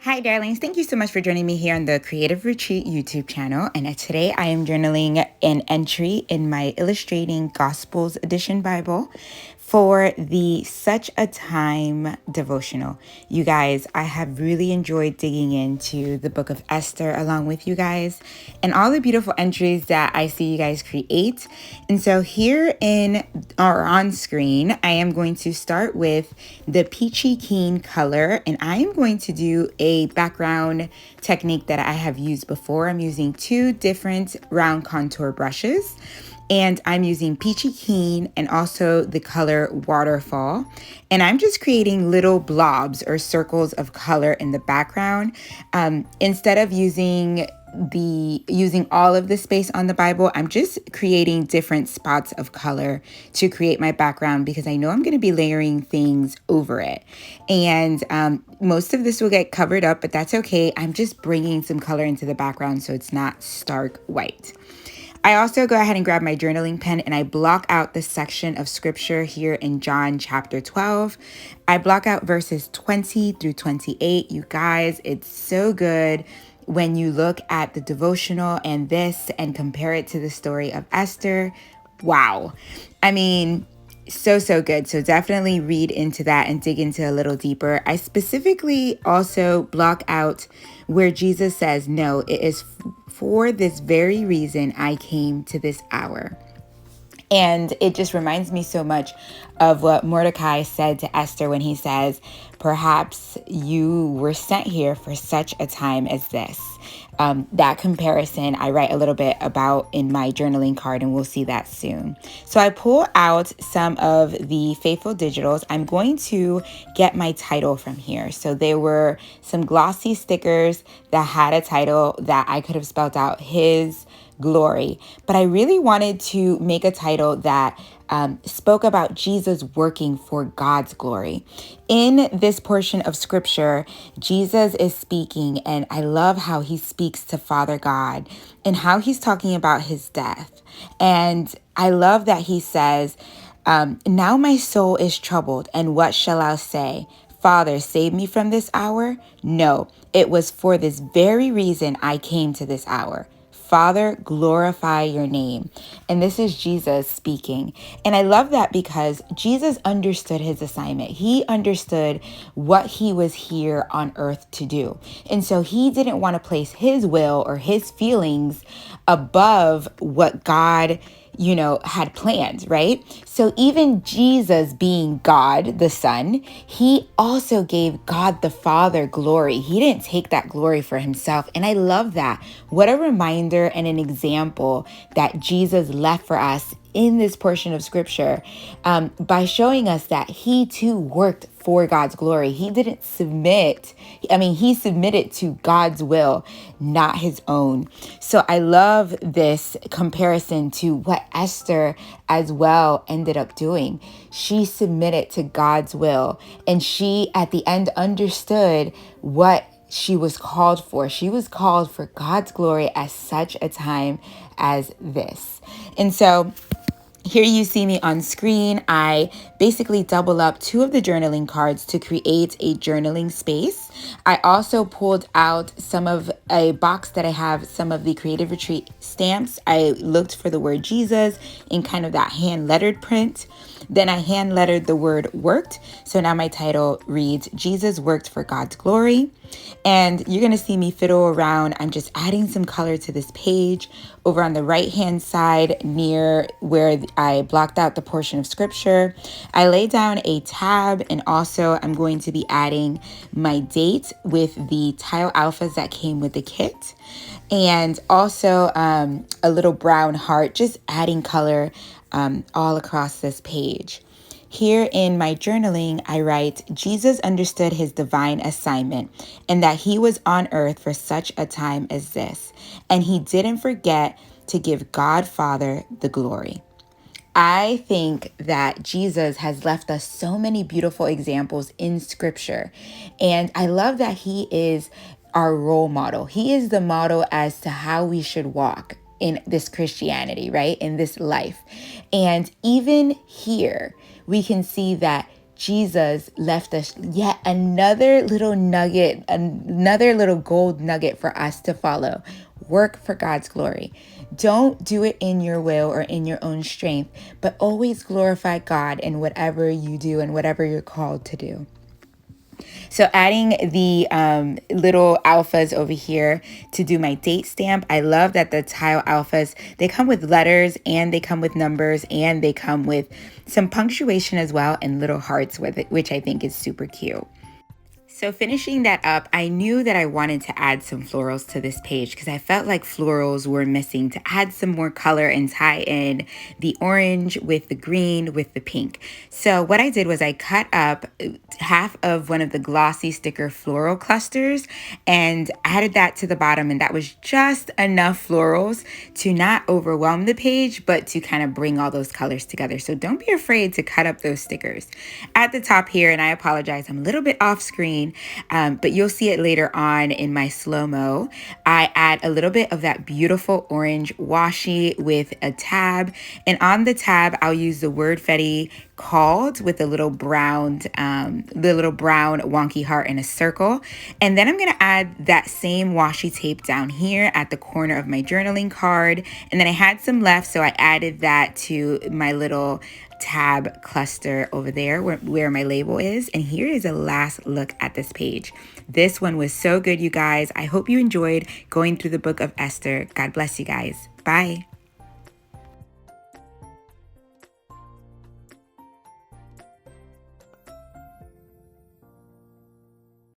Hi, darlings. Thank you so much for joining me here on the Creative Retreat YouTube channel. And today I am journaling an entry in my Illustrating Gospels Edition Bible for the Such a Time devotional. You guys, I have really enjoyed digging into the book of Esther along with you guys and all the beautiful entries that I see you guys create. And so here in or on screen, I am going to start with the peachy keen color, and I am going to do a background technique that I have used before. I'm using two different round contour brushes, and I'm using peachy keen and also the color waterfall. And I'm just creating little blobs or circles of color in the background. Instead of using all of the space on the Bible, I'm just creating different spots of color to create my background because I know I'm going to be layering things over it. And most of this will get covered up, but that's okay. I'm just bringing some color into the background so it's not stark white. I also go ahead and grab my journaling pen and I block out the section of scripture here in John chapter 12. I block out verses 20 through 28. You guys, it's so good when you look at the devotional and this and compare it to the story of Esther. Wow. I mean, so good. So definitely read into that and dig into a little deeper. I specifically also block out where Jesus says, no, it is for this very reason I came to this hour. And it just reminds me so much of what Mordecai said to Esther when he says, perhaps you were sent here for such a time as this. That comparison I write a little bit about in my journaling card, and we'll see that soon. So I pull out some of the Faithful Digitals. I'm going to get my title from here. So there were some glossy stickers that had a title that I could have spelled out His Glory. But I really wanted to make a title that spoke about Jesus working for God's glory. In this portion of scripture, Jesus is speaking, and I love how he speaks to Father God and how he's talking about his death. And I love that he says, now my soul is troubled, and what shall I say? Father, save me from this hour? No, it was for this very reason I came to this hour. Father, glorify your name. And this is Jesus speaking. And I love that because Jesus understood his assignment. He understood what he was here on earth to do. And so he didn't want to place his will or his feelings above what God had planned, right? So even Jesus being God, the Son, he also gave God the Father glory. He didn't take that glory for himself. And I love that. What a reminder and an example that Jesus left for us in this portion of scripture, by showing us that he too worked for God's glory. He didn't submit. He submitted to God's will, not his own. So I love this comparison to what Esther as well ended up doing. She submitted to God's will, and she at the end understood what she was called for. She was called for God's glory at such a time as this. And so here you see me on screen. I basically double up two of the journaling cards to create a journaling space. I also pulled out some of a box that I have some of the Creative Retreat stamps. I looked for the word Jesus in kind of that hand lettered print. Then I hand lettered the word worked. So now my title reads, Jesus worked for God's glory. And you're going to see me fiddle around. I'm just adding some color to this page. Over on the right hand side near where I blocked out the portion of scripture, I lay down a tab, and also I'm going to be adding my date with the tile alphas that came with the kit, and also a little brown heart, just adding color all across this page. Here in my journaling, I write, Jesus understood his divine assignment and that he was on earth for such a time as this, and he didn't forget to give God Father the glory. I think that Jesus has left us so many beautiful examples in scripture, and I love that he is our role model. He is the model as to how we should walk in this Christianity, right? In this life. And even here, we can see that Jesus left us yet another little nugget, another little gold nugget for us to follow. Work for God's glory. Don't do it in your will or in your own strength, but always glorify God in whatever you do and whatever you're called to do. So adding the little alphas over here to do my date stamp. I love that the tile alphas, they come with letters and they come with numbers and they come with some punctuation as well and little hearts with it, which I think is super cute. So finishing that up, I knew that I wanted to add some florals to this page because I felt like florals were missing to add some more color and tie in the orange with the green with the pink. So what I did was I cut up half of one of the glossy sticker floral clusters and added that to the bottom, and that was just enough florals to not overwhelm the page, but to kind of bring all those colors together. So don't be afraid to cut up those stickers. At the top here, and I apologize, I'm a little bit off screen, but you'll see it later on in my slow-mo. I add a little bit of that beautiful orange washi with a tab, and on the tab, I'll use the word Fetty called with the little brown wonky heart in a circle. And then I'm going to add that same washi tape down here at the corner of my journaling card. And then I had some left, so I added that to my little tab cluster over there where my label is. And here is a last look at this page. This one was so good, you guys. I hope you enjoyed going through the book of Esther. God bless you guys. Bye.